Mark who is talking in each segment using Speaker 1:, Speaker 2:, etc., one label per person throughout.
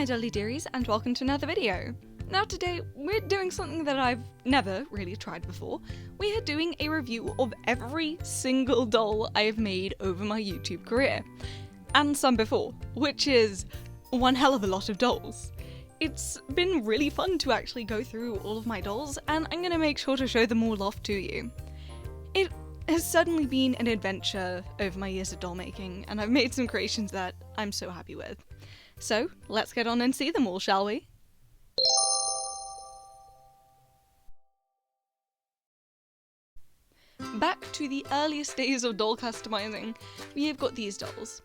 Speaker 1: my dolly dearies, and welcome to another video. Now today, we're doing something that I've never really tried before. We are doing a review of every single doll I've made over my YouTube career. And some before, which is one hell of a lot of dolls. It's been really fun to actually go through all of my dolls, and I'm gonna make sure to show them all off to you. It has certainly been an adventure over my years of doll making, and I've made some creations that I'm so happy with. So, let's get on and see them all, shall we? Back to the earliest days of doll customizing, we have got these dolls.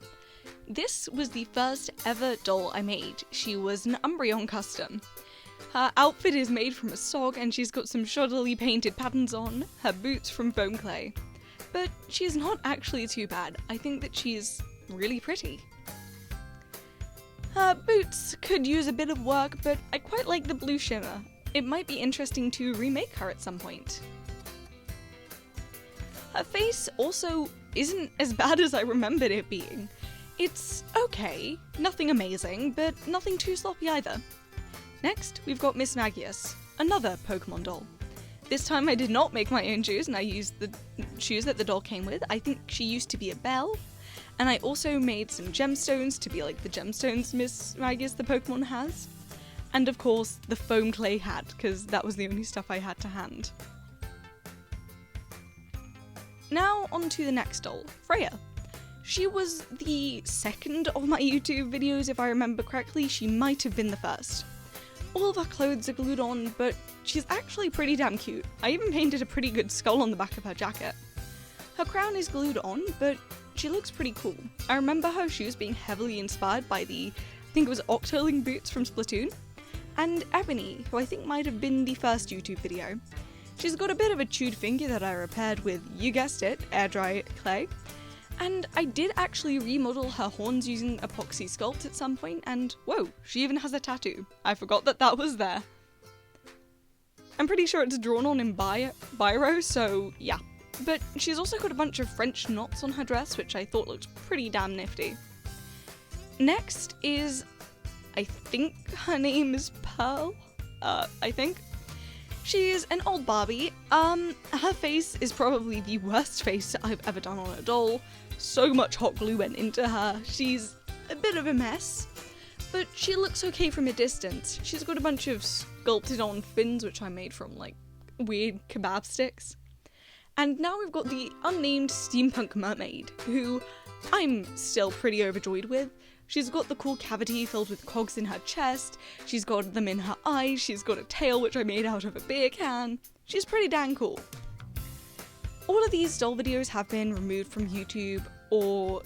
Speaker 1: This was the first ever doll I made. She was an Umbreon custom. Her outfit is made from a sock and she's got some shoddily painted patterns on, her boots from foam clay. But she's not actually too bad. I think that she's really pretty. Her boots could use a bit of work, but I quite like the blue shimmer. It might be interesting to remake her at some point. Her face also isn't as bad as I remembered it being. It's okay, nothing amazing, but nothing too sloppy either. Next, we've got Miss Magius, another Pokemon doll. This time I did not make my own shoes and I used the shoes that the doll came with. I think she used to be a bell. And I also made some gemstones to be like the gemstones Miss Magius the Pokemon has. And of course, the foam clay hat, because that was the only stuff I had to hand. Now on to the next doll, Freya. She was the second of my YouTube videos if I remember correctly. She might have been the first. All of her clothes are glued on, but she's actually pretty damn cute. I even painted a pretty good skull on the back of her jacket. Her crown is glued on, but she looks pretty cool. I remember her shoes being heavily inspired by I think it was Octoling boots from Splatoon, and Ebony, who I think might have been the first YouTube video. She's got a bit of a chewed finger that I repaired with, you guessed it, air dry clay. And I did actually remodel her horns using epoxy sculpt at some point, and whoa, she even has a tattoo. I forgot that that was there. I'm pretty sure it's drawn on in biro, so yeah. But she's also got a bunch of French knots on her dress, which I thought looked pretty damn nifty. Next is, I think her name is Pearl? I think. She's an old Barbie. Her face is probably the worst face I've ever done on a doll. So much hot glue went into her. She's a bit of a mess, but she looks okay from a distance. She's got a bunch of sculpted on fins, which I made from like weird kebab sticks. And now we've got the unnamed steampunk mermaid, who I'm still pretty overjoyed with. She's got the cool cavity filled with cogs in her chest, she's got them in her eyes, she's got a tail which I made out of a beer can. She's pretty dang cool. All of these doll videos have been removed from YouTube, or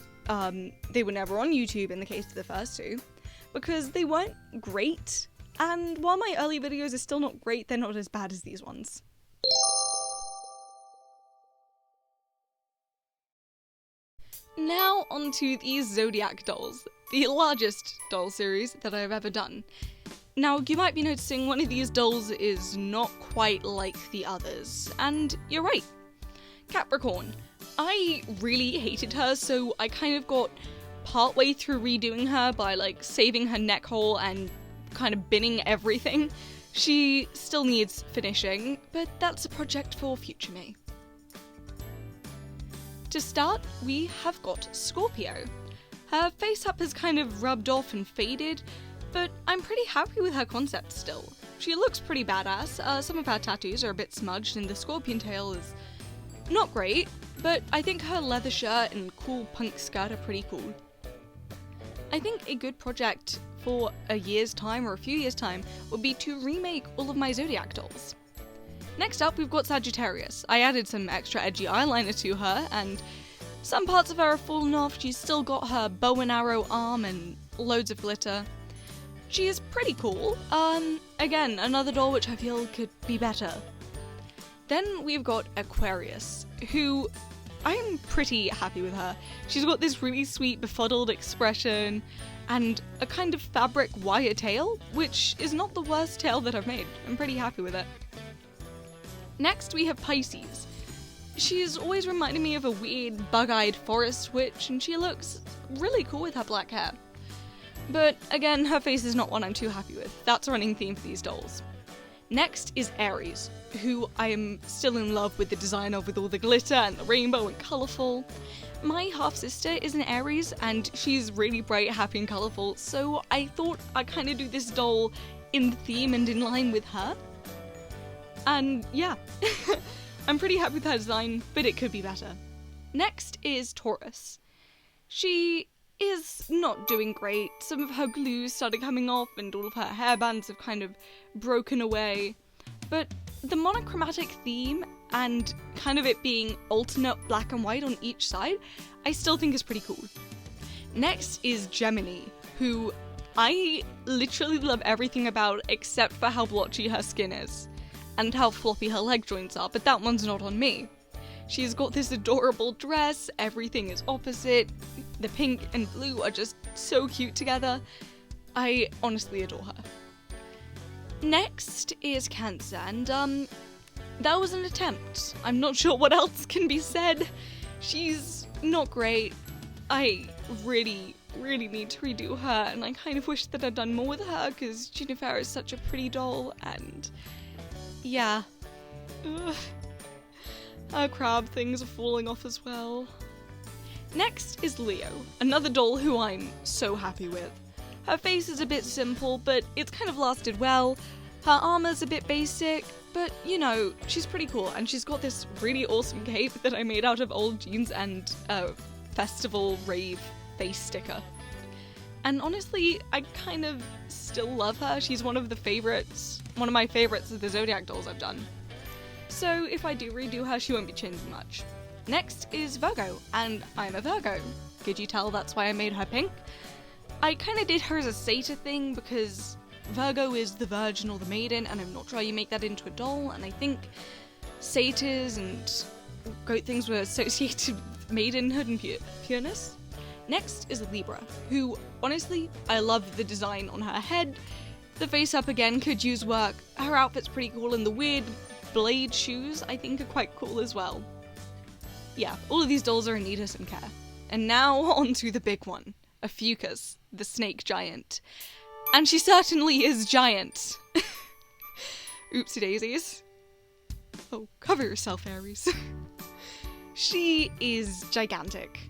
Speaker 1: they were never on YouTube in the case of the first two, because they weren't great, and while my early videos are still not great, they're not as bad as these ones. Now onto these Zodiac Dolls, the largest doll series that I've ever done. Now you might be noticing one of these dolls is not quite like the others, and you're right. Capricorn. I really hated her, so I kind of got partway through redoing her by like saving her neck hole and kind of binning everything. She still needs finishing, but that's a project for future me. To start, we have got Scorpio. Her face-up has kind of rubbed off and faded, but I'm pretty happy with her concept still. She looks pretty badass. Some of her tattoos are a bit smudged and the scorpion tail is not great, but I think her leather shirt and cool punk skirt are pretty cool. I think a good project for a year's time or a few years' time would be to remake all of my Zodiac dolls. Next up, we've got Sagittarius. I added some extra edgy eyeliner to her, and some parts of her are fallen off. She's still got her bow and arrow arm and loads of glitter. She is pretty cool. Again, another doll which I feel could be better. Then we've got Aquarius, who I'm pretty happy with her. She's got this really sweet befuddled expression and a kind of fabric wire tail, which is not the worst tail that I've made. I'm pretty happy with it. Next, we have Pisces. She's always reminded me of a weird bug-eyed forest witch, and she looks really cool with her black hair. But again, her face is not one I'm too happy with. That's a running theme for these dolls. Next is Aries, who I am still in love with the design of, with all the glitter and the rainbow and colourful. My half-sister is an Aries, and she's really bright, happy and colourful, so I thought I'd kind of do this doll in the theme and in line with her. And yeah, I'm pretty happy with her design, but it could be better. Next is Taurus. She is not doing great. Some of her glue started coming off and all of her hairbands have kind of broken away. But the monochromatic theme and kind of it being alternate black and white on each side, I still think is pretty cool. Next is Gemini, who I literally love everything about except for how blotchy her skin is and how floppy her leg joints are, but that one's not on me. She's got this adorable dress, everything is opposite, the pink and blue are just so cute together. I honestly adore her. Next is Cancer, and that was an attempt. I'm not sure what else can be said. She's not great. I really need to redo her, and I kind of wish that I'd done more with her, because Jennifer is such a pretty doll, and yeah. Ugh. Her crab things are falling off as well. Next is Leo, another doll who I'm so happy with. Her face is a bit simple, but it's kind of lasted well. Her armor's a bit basic, but you know, she's pretty cool, and she's got this really awesome cape that I made out of old jeans and a festival rave face sticker. And honestly, I kind of still love her. She's one of my favorites of the Zodiac dolls I've done. So if I do redo her, she won't be changing much. Next is Virgo, and I'm a Virgo. Could you tell that's why I made her pink? I kind of did her as a satyr thing because Virgo is the virgin or the maiden, and I'm not sure you make that into a doll, and I think satyrs and goat things were associated with maidenhood and pureness. Next is Libra, who, honestly, I love the design on her head. The face up again could use work. Her outfit's pretty cool, and the weird blade shoes I think are quite cool as well. Yeah, all of these dolls are in need of some care. And now on to the big one, Ophiuchus, the snake giant. And she certainly is giant. Oopsie daisies. Oh, cover yourself, Aries. She is gigantic.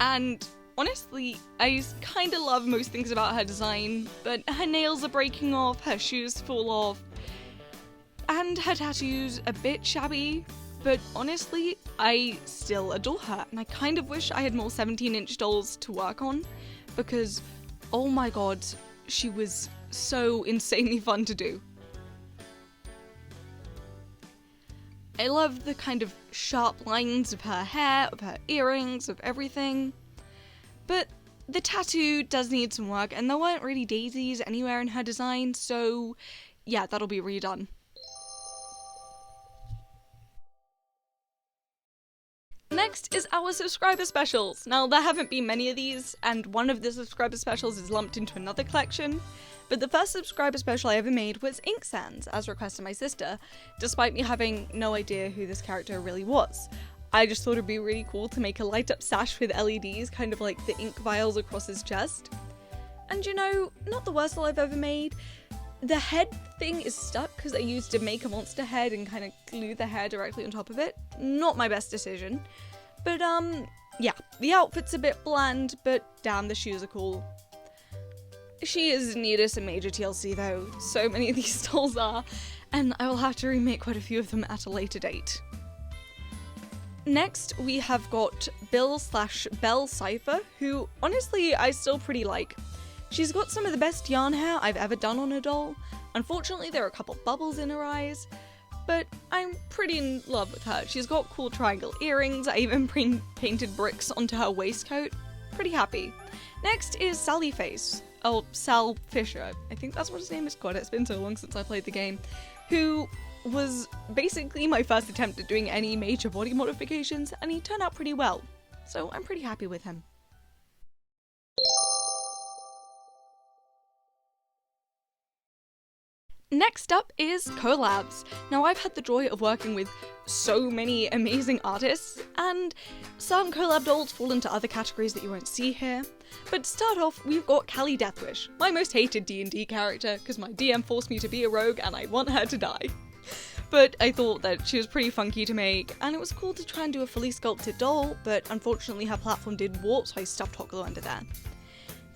Speaker 1: And honestly, I kind of love most things about her design, but her nails are breaking off, her shoes fall off, and her tattoos a bit shabby, but honestly, I still adore her, and I kind of wish I had more 17-inch dolls to work on, because, oh my god, she was so insanely fun to do. I love the kind of sharp lines of her hair, of her earrings, of everything, but the tattoo does need some work, and there weren't really daisies anywhere in her design, so yeah, that'll be redone. Next is our subscriber specials. Now, there haven't been many of these, and one of the subscriber specials is lumped into another collection, but the first subscriber special I ever made was Ink Sands, as requested by my sister, despite me having no idea who this character really was. I just thought it'd be really cool to make a light up sash with LEDs, kind of like the ink vials across his chest. And you know, not the worst doll I've ever made. The head thing is stuck because I used to make a monster head and kind of glue the hair directly on top of it. Not my best decision. But yeah, the outfit's a bit bland, but damn, the shoes are cool. She is in need of some major TLC though, so many of these dolls are, and I will have to remake quite a few of them at a later date. Next, we have got Bill/Belle Cypher, who honestly I still pretty like. She's got some of the best yarn hair I've ever done on a doll. Unfortunately, there are a couple bubbles in her eyes, but I'm pretty in love with her. She's got cool triangle earrings, I even painted bricks onto her waistcoat. Pretty happy. Next is Sally Face. Oh, Sal Fisher. I think that's what his name is. God, it's been so long since I played the game. Who was basically my first attempt at doing any major body modifications, and he turned out pretty well. So I'm pretty happy with him. Next up is collabs. Now, I've had the joy of working with so many amazing artists, and some collab dolls fall into other categories that you won't see here. But to start off, we've got Callie Deathwish, my most hated D&D character, because my DM forced me to be a rogue and I want her to die. But I thought that she was pretty funky to make, and it was cool to try and do a fully sculpted doll, but unfortunately her platform did warp, so I stuffed hot glue under there.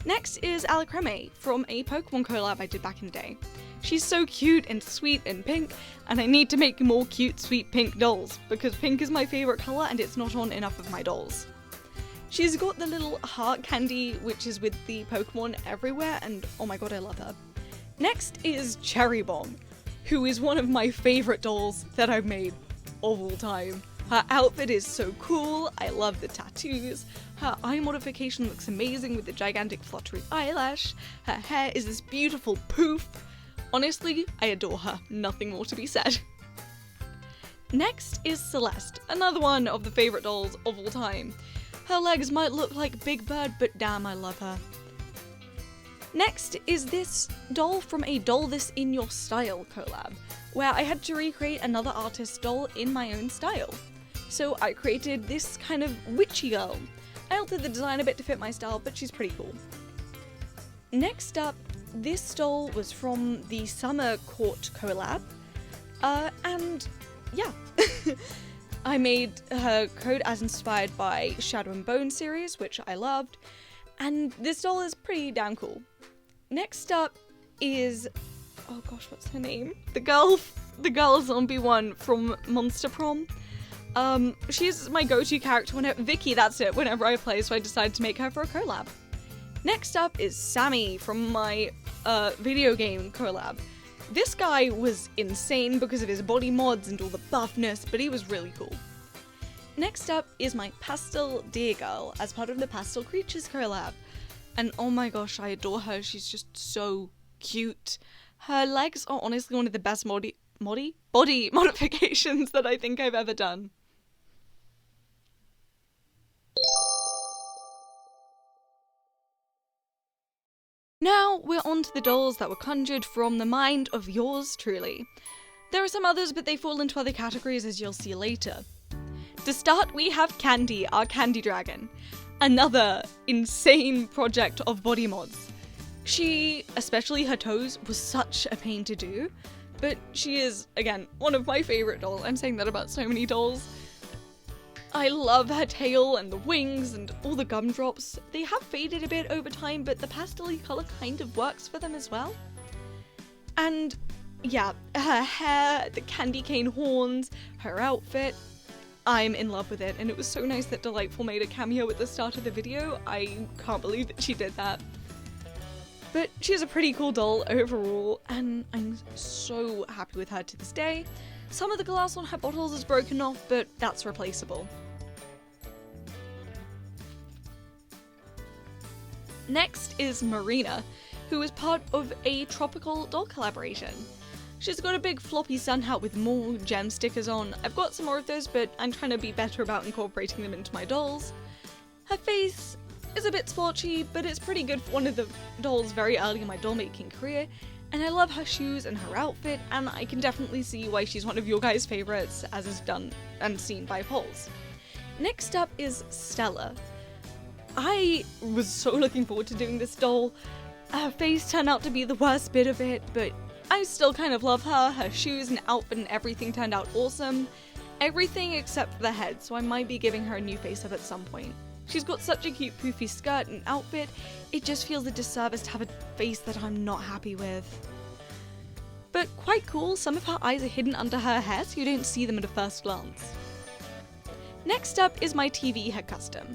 Speaker 1: Next is Alacreme, from a Pokemon collab I did back in the day. She's so cute and sweet and pink, and I need to make more cute, sweet pink dolls, because pink is my favourite colour and it's not on enough of my dolls. She's got the little heart candy, which is with the Pokemon everywhere, and oh my god, I love her. Next is Cherry Bomb, who is one of my favourite dolls that I've made of all time. Her outfit is so cool, I love the tattoos, her eye modification looks amazing with the gigantic fluttery eyelash, her hair is this beautiful poof. Honestly, I adore her, nothing more to be said. Next is Celeste, another one of the favourite dolls of all time. Her legs might look like Big Bird, but damn, I love her. Next is this doll from a Doll This In Your Style collab, where I had to recreate another artist's doll in my own style. So I created this kind of witchy girl. I altered the design a bit to fit my style, but she's pretty cool. Next up, this doll was from the Summer Court collab, and yeah. I made her coat as inspired by Shadow and Bone series, which I loved, and this doll is pretty damn cool. Next up is, oh gosh, what's her name? The girl zombie one from Monster Prom. She's my go-to character whenever I play, so I decided to make her for a collab. Next up is Sammy from my video game collab. This guy was insane because of his body mods and all the buffness, but he was really cool. Next up is my Pastel Deer Girl as part of the Pastel Creatures collab. And oh my gosh, I adore her, she's just so cute. Her legs are honestly one of the best body modifications that I think I've ever done. Now we're on to the dolls that were conjured from the mind of yours truly. There are some others, but they fall into other categories, as you'll see later. To start, we have Candy, our candy dragon. Another insane project of body mods. She, especially her toes, was such a pain to do, but she is, again, one of my favourite dolls. I'm saying that about so many dolls. I love her tail and the wings and all the gumdrops. They have faded a bit over time, but the pastel-y colour kind of works for them as well. And yeah, her hair, the candy cane horns, her outfit, I'm in love with it, and it was so nice that Delightful made a cameo at the start of the video. I can't believe that she did that. But she's a pretty cool doll overall, and I'm so happy with her to this day. Some of the glass on her bottles is broken off, but that's replaceable. Next is Marina, who is part of a tropical doll collaboration. She's got a big floppy sun hat with more gem stickers on. I've got some more of those, but I'm trying to be better about incorporating them into my dolls. Her face is a bit splotchy, but it's pretty good for one of the dolls very early in my doll making career, and I love her shoes and her outfit, and I can definitely see why she's one of your guys' favourites, as is done and seen by polls. Next up is Stella. I was so looking forward to doing this doll. Her face turned out to be the worst bit of it, but I still kind of love her. Her shoes and outfit and everything turned out awesome. Everything except for the head, so I might be giving her a new face up at some point. She's got such a cute poofy skirt and outfit, it just feels a disservice to have a face that I'm not happy with. But quite cool, some of her eyes are hidden under her hair so you don't see them at a first glance. Next up is my TV head custom.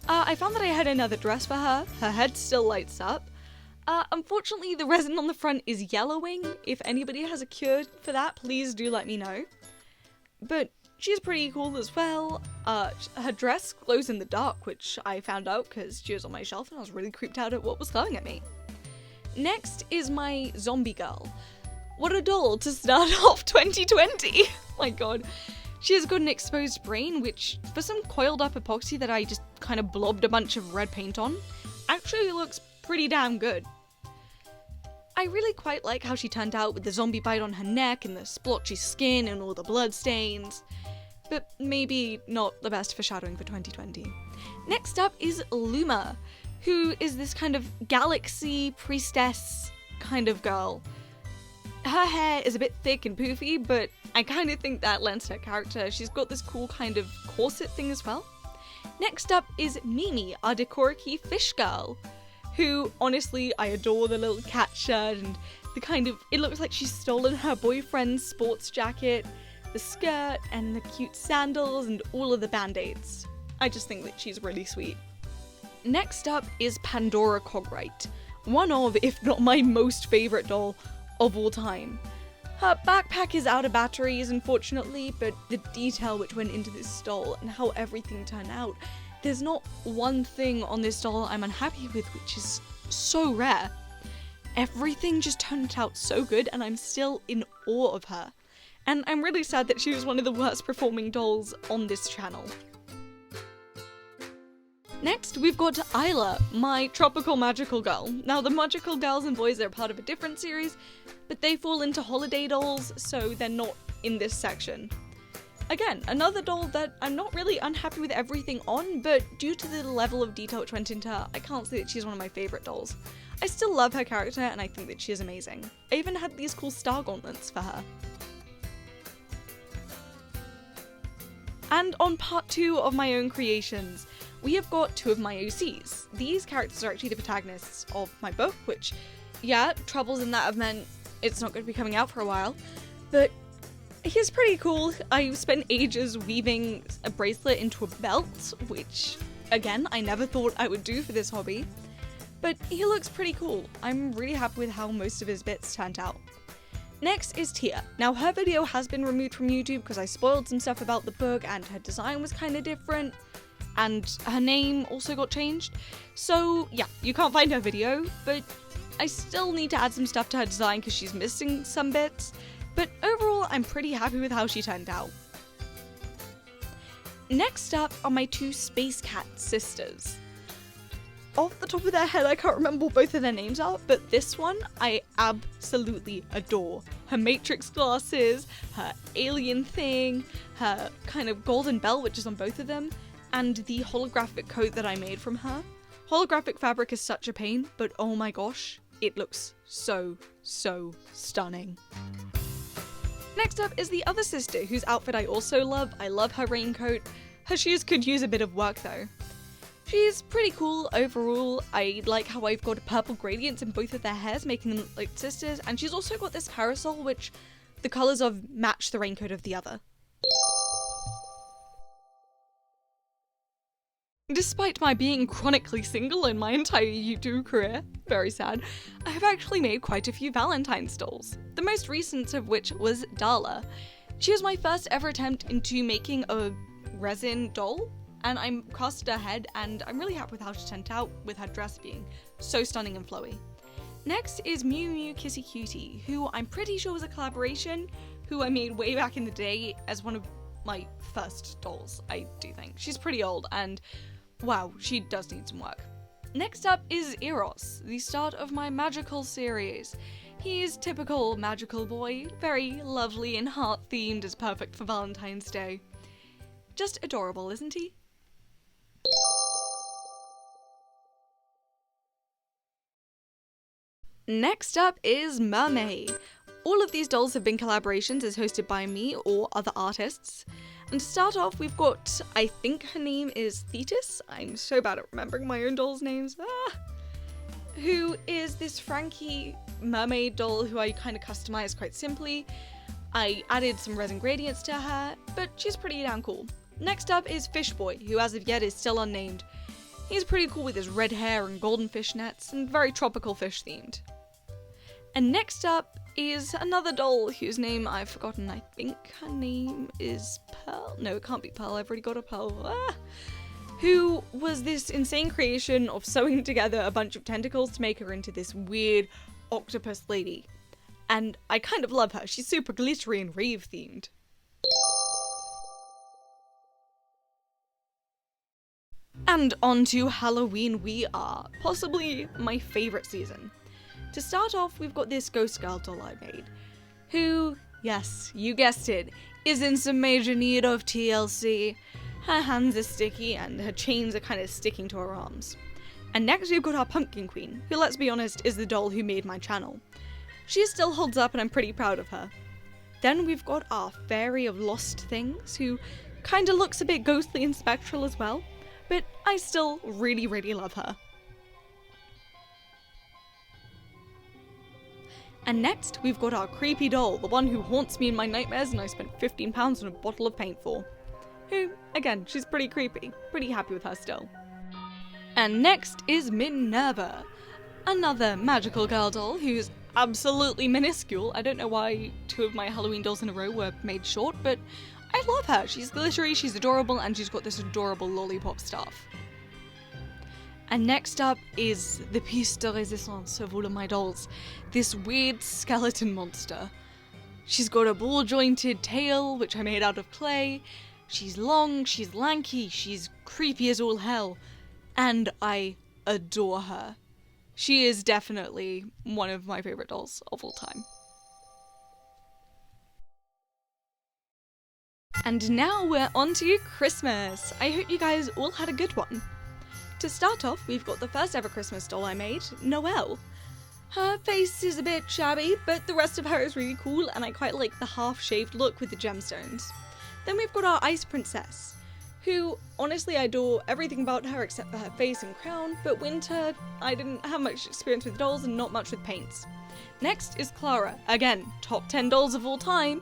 Speaker 1: I found that I had another dress for her. Her head still lights up. Unfortunately, the resin on the front is yellowing. If anybody has a cure for that, please do let me know. But she's pretty cool as well. Her dress glows in the dark, which I found out because she was on my shelf and I was really creeped out at what was glowing at me. Next is my zombie girl. What a doll to start off 2020! My god. She has got an exposed brain, which, for some coiled up epoxy that I just kind of blobbed a bunch of red paint on, actually looks pretty damn good. I really quite like how she turned out with the zombie bite on her neck and the splotchy skin and all the blood stains. But maybe not the best foreshadowing for 2020. Next up is Luma, who is this kind of galaxy priestess kind of girl. Her hair is a bit thick and poofy, but I kind of think that lends to her character. She's got this cool kind of corset thing as well. Next up is Mimi, our Dekoraki fish girl, who, honestly, I adore the little cat shirt and the kind of, it looks like she's stolen her boyfriend's sports jacket, the skirt and the cute sandals and all of the band-aids. I just think that she's really sweet. Next up is Pandora Cogwright, one of, if not my most favourite doll of all time. Her backpack is out of batteries, unfortunately, but the detail which went into this doll and how everything turned out, there's not one thing on this doll I'm unhappy with, which is so rare. Everything just turned out so good, and I'm still in awe of her. And I'm really sad that she was one of the worst performing dolls on this channel. Next, we've got Isla, my tropical magical girl. Now, the magical girls and boys are part of a different series, but they fall into holiday dolls, so they're not in this section. Again, another doll that I'm not really unhappy with everything on, but due to the level of detail which went into her, I can't say that she's one of my favourite dolls. I still love her character, and I think that she is amazing. I even had these cool star gauntlets for her. And on part 2 of my own creations, we have got 2 of my OCs. These characters are actually the protagonists of my book, which, yeah, troubles in that have meant it's not going to be coming out for a while, but he's pretty cool. I spent ages weaving a bracelet into a belt, which, again, I never thought I would do for this hobby, but he looks pretty cool. I'm really happy with how most of his bits turned out. Next is Tia. Now, her video has been removed from YouTube because I spoiled some stuff about the book and her design was kind of different, and her name also got changed. So yeah, you can't find her video, but I still need to add some stuff to her design because she's missing some bits. But overall, I'm pretty happy with how she turned out. Next up are my 2 Space Cat sisters. Off the top of their head, I can't remember what both of their names are, but this one I absolutely adore. Her Matrix glasses, her alien thing, her kind of golden belt, which is on both of them, and the holographic coat that I made from her. Holographic fabric is such a pain, but oh my gosh, it looks so, so stunning. Next up is the other sister, whose outfit I also love. I love her raincoat. Her shoes could use a bit of work though. She's pretty cool overall. I like how I've got purple gradients in both of their hairs, making them look like sisters, and she's also got this parasol which the colours of match the raincoat of the other. Despite my being chronically single in my entire YouTube career, very sad, I have actually made quite a few Valentines dolls, the most recent of which was Darla. She was my first ever attempt into making a resin doll, and I'm casted her head, and I'm really happy with how she turned out, with her dress being so stunning and flowy. Next is Mew Mew Kissy Cutie, who I'm pretty sure was a collaboration, who I made way back in the day as one of my first dolls, I do think. She's pretty old, and wow, she does need some work. Next up is Eros, the start of my magical series. He's typical magical boy, very lovely and heart-themed, is perfect for Valentine's Day. Just adorable, isn't he? Next up is Mermaid. All of these dolls have been collaborations as hosted by me or other artists. And to start off, we've got, I think her name is Thetis. I'm so bad at remembering my own dolls' names. Who is this Frankie mermaid doll who I kind of customized quite simply. I added some resin gradients to her, but she's pretty damn cool. Next up is Fish Boy, who as of yet is still unnamed. He's pretty cool with his red hair and golden fish nets, and very tropical fish themed. And next up is another doll whose name I've forgotten. I think her name is Pearl? No, it can't be Pearl, I've already got a Pearl. Who was this insane creation of sewing together a bunch of tentacles to make her into this weird octopus lady. And I kind of love her, she's super glittery and rave themed. And on to Halloween we are, possibly my favourite season. To start off, we've got this ghost girl doll I made, who, yes, you guessed it, is in some major need of TLC. Her hands are sticky and her chains are kind of sticking to her arms. And next we've got our pumpkin queen, who, let's be honest, is the doll who made my channel. She still holds up and I'm pretty proud of her. Then we've got our fairy of lost things, who kinda looks a bit ghostly and spectral as well, but I still really, really love her. And next, we've got our creepy doll, the one who haunts me in my nightmares and I spent £15 on a bottle of paint for. Who, again, she's pretty creepy. Pretty happy with her still. And next is Minerva, another magical girl doll who's absolutely minuscule. I don't know why 2 of my Halloween dolls in a row were made short, but I love her. She's glittery, she's adorable, and she's got this adorable lollipop staff. And next up is the piece de résistance of all of my dolls, this weird skeleton monster. She's got a ball-jointed tail, which I made out of clay. She's long, she's lanky, she's creepy as all hell, and I adore her. She is definitely one of my favourite dolls of all time. And now we're on to Christmas. I hope you guys all had a good one. To start off, we've got the first ever Christmas doll I made, Noelle. Her face is a bit shabby, but the rest of her is really cool and I quite like the half-shaved look with the gemstones. Then we've got our Ice Princess, who, honestly, I adore everything about her except for her face and crown, but Winter, I didn't have much experience with dolls and not much with paints. Next is Clara, again, top 10 dolls of all time.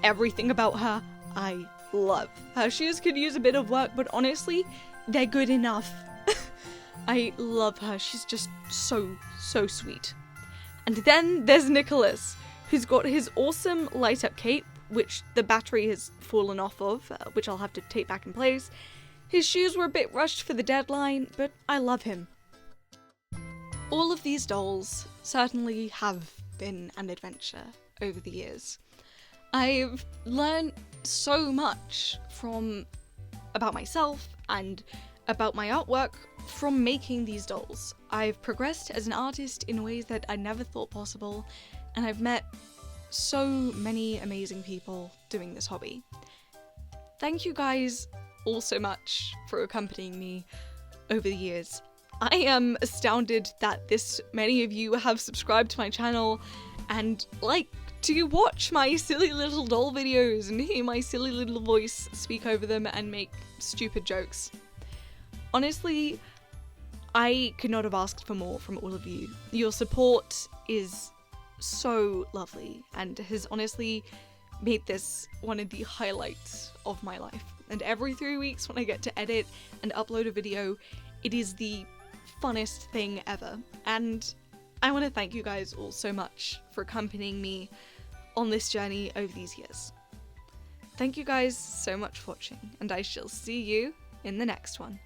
Speaker 1: Everything about her, I love. Her shoes could use a bit of work, but honestly, they're good enough. I love her, she's just so sweet. And then there's Nicholas, who's got his awesome light-up cape, which the battery has fallen off of, which I'll have to take back in place. His shoes were a bit rushed for the deadline, but I love him. All of these dolls certainly have been an adventure over the years. I've learned so much about myself and about my artwork from making these dolls. I've progressed as an artist in ways that I never thought possible, and I've met so many amazing people doing this hobby. Thank you guys all so much for accompanying me over the years. I am astounded that this many of you have subscribed to my channel and like to watch my silly little doll videos and hear my silly little voice speak over them and make stupid jokes. Honestly, I could not have asked for more from all of you. Your support is so lovely and has honestly made this one of the highlights of my life. And every 3 weeks when I get to edit and upload a video, it is the funnest thing ever. And I want to thank you guys all so much for accompanying me on this journey over these years. Thank you guys so much for watching, and I shall see you in the next one.